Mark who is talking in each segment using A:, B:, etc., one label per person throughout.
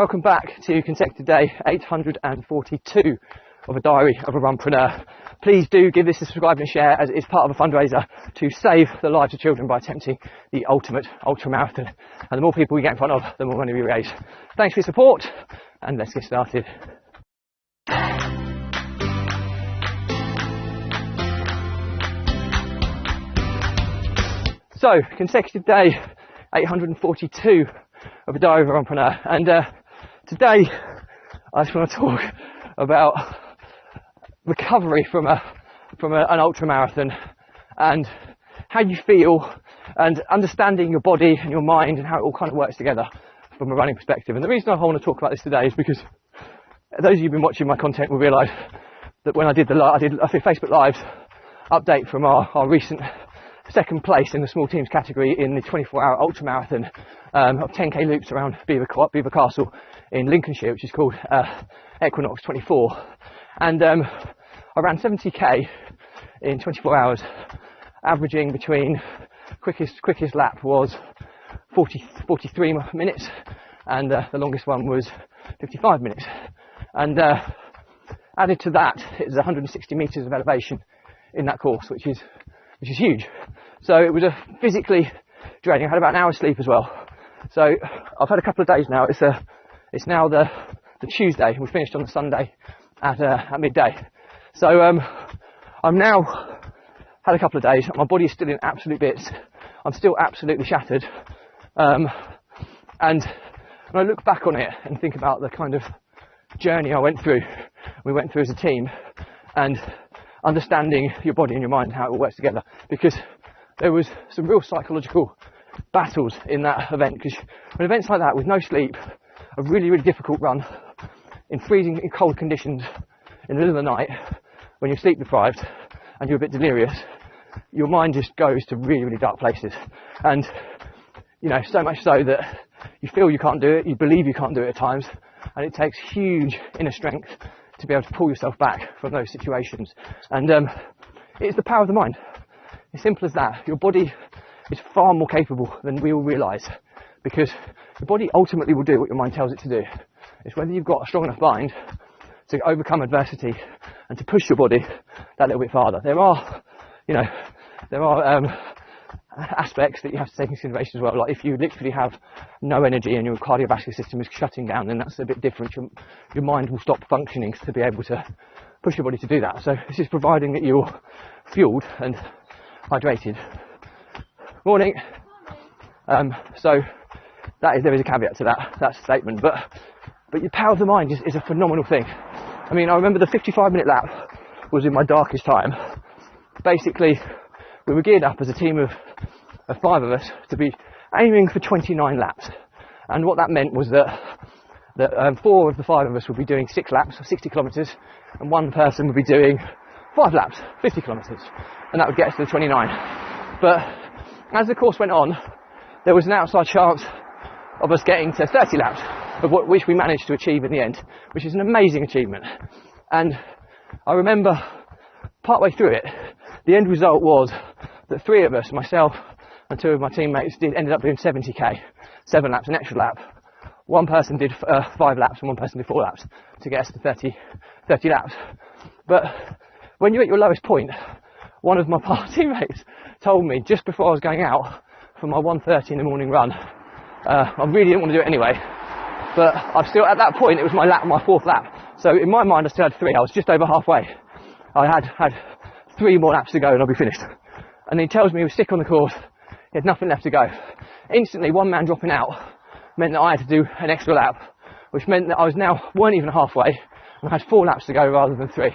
A: Welcome back to consecutive day 842 of a diary of a runpreneur. Please do give this a subscribe and share, as it is part of a fundraiser to save the lives of children by attempting the ultimate ultra marathon. And the more people we get in front of, the more money we raise. Thanks for your support, and let's get started. So, consecutive day 842 of a diary of a runpreneur, and today I just want to talk about recovery from an ultra marathon and how you feel, and understanding your body and your mind and how it all kind of works together from a running perspective. And the reason I want to talk about this today is because those of you who've been watching my content will realise that when I did Facebook Lives update from our recent second place in the small teams category in the 24-hour ultra marathon of 10k loops around Beaver Castle in Lincolnshire, which is called Equinox 24, and I ran 70k in 24 hours, averaging between quickest lap was 43 minutes, and the longest one was 55 minutes, and added to that is 160 meters of elevation in that course, which is huge. So it was a physically draining. I had about an hour's sleep as well. So I've had a couple of days now. It's now the Tuesday. We finished on the Sunday at midday. So I'm now had a couple of days. My body is still in absolute bits. I'm still absolutely shattered. And when I look back on it and think about the kind of journey we went through as a team, and understanding your body and your mind and how it all works together, because there was some real psychological battles in that event, because when events like that with no sleep, a really difficult run in freezing in cold conditions in the middle of the night, when you're sleep deprived and you're a bit delirious, your mind just goes to really dark places, and so much so that you feel you can't do it, you believe you can't do it at times, and it takes huge inner strength to be able to pull yourself back from those situations. And it's the power of the mind. As simple as that. Your body is far more capable than we all realise, because your body ultimately will do what your mind tells it to do. It's whether you've got a strong enough mind to overcome adversity and to push your body that little bit farther. There are aspects that you have to take into consideration as well. Like if you literally have no energy and your cardiovascular system is shutting down, then that's a bit different. Your mind will stop functioning to be able to push your body to do that. So this is providing that you're fueled and hydrated. Morning. So there is a caveat to that statement, but your power of the mind is a phenomenal thing. I mean, I remember the 55-minute lap was in my darkest time. Basically, we were geared up as a team of 5 of us to be aiming for 29 laps, and what that meant was that 4 of the 5 of us would be doing 6 laps of 60 kilometres, and 1 person would be doing 5 laps, 50 kilometres, and that would get us to the 29. But as the course went on, there was an outside chance of us getting to 30 laps, which we managed to achieve in the end, which is an amazing achievement. And I remember partway through it, the end result was that 3 of us, myself and 2 of my teammates, ended up doing 70k, 7 laps, an extra lap. 1 person did 5 laps and 1 person did 4 laps to get us to 30 laps. But when you're at your lowest point, one of my teammates told me just before I was going out for my 1:30 in the morning run, I really didn't want to do it anyway, but I've still, at that point, it was my 4th lap. So in my mind, I still had 3. I was just over halfway. I had 3 more laps to go and I'll be finished. And he tells me he was sick on the course, he had nothing left to go. Instantly, 1 man dropping out meant that I had to do an extra lap, which meant that I weren't even halfway, and I had 4 laps to go rather than 3.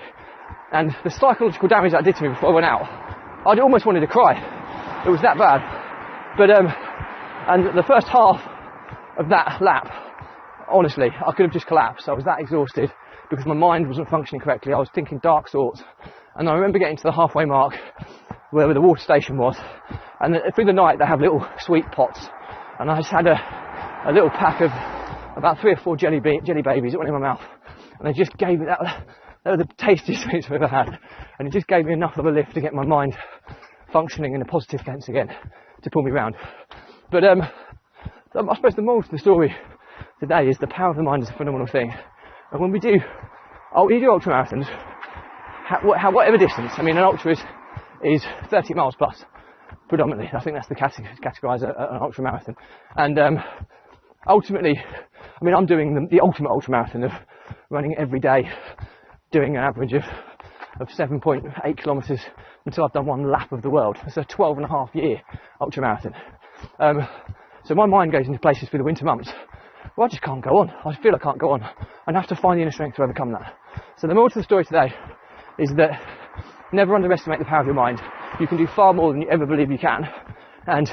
A: And the psychological damage that did to me before I went out, I almost wanted to cry. It was that bad. But and the first half of that lap, honestly, I could have just collapsed. I was that exhausted because my mind wasn't functioning correctly. I was thinking dark thoughts. And I remember getting to the halfway mark where the water station was, and through the night they have little sweet pots, and I just had a little pack of about 3 or 4 jelly babies that went in my mouth, and they just gave me that. They were the tastiest sweets I've ever had, and it just gave me enough of a lift to get my mind functioning in a positive sense again to pull me round. But I suppose the moral to the story today is the power of the mind is a phenomenal thing. And when we do ultra marathons, whatever distance, I mean, an ultra is 30 miles plus, predominantly. I think that's the categorise an ultra marathon. And ultimately, I mean, I'm doing the ultimate ultra marathon of running every day, doing an average of 7.8 kilometres until I've done one lap of the world. It's a 12.5-year ultra marathon. So my mind goes into places through the winter months where I just can't go on. I feel I can't go on. And I have to find the inner strength to overcome that. So the moral to the story today is that never underestimate the power of your mind. You can do far more than you ever believe you can. And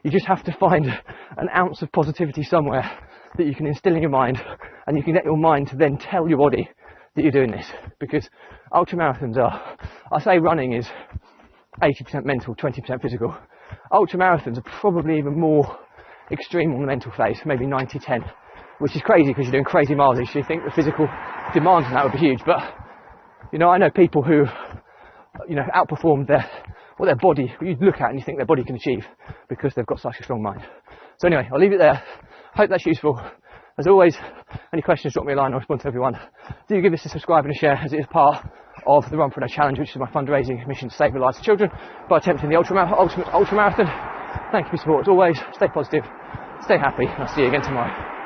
A: you just have to find an ounce of positivity somewhere that you can instill in your mind, and you can get your mind to then tell your body that you're doing this. Because ultramarathons I say running is 80% mental, 20% physical. Ultramarathons are probably even more extreme on the mental phase, maybe 90-10, which is crazy because you're doing crazy mileage. So you think the physical demands on that would be huge, but you know, I know people who, you know, outperform their body, you look at and you think their body can achieve because they've got such a strong mind. So anyway, I'll leave it there. Hope that's useful. As always, any questions, drop me a line, I'll respond to everyone. Do give this a subscribe and a share, as it is part of the Runpreneur challenge, which is my fundraising mission to save the lives of children by attempting the ultimate ultra marathon. Thank you for your support as always. Stay positive, stay happy, and I'll see you again tomorrow.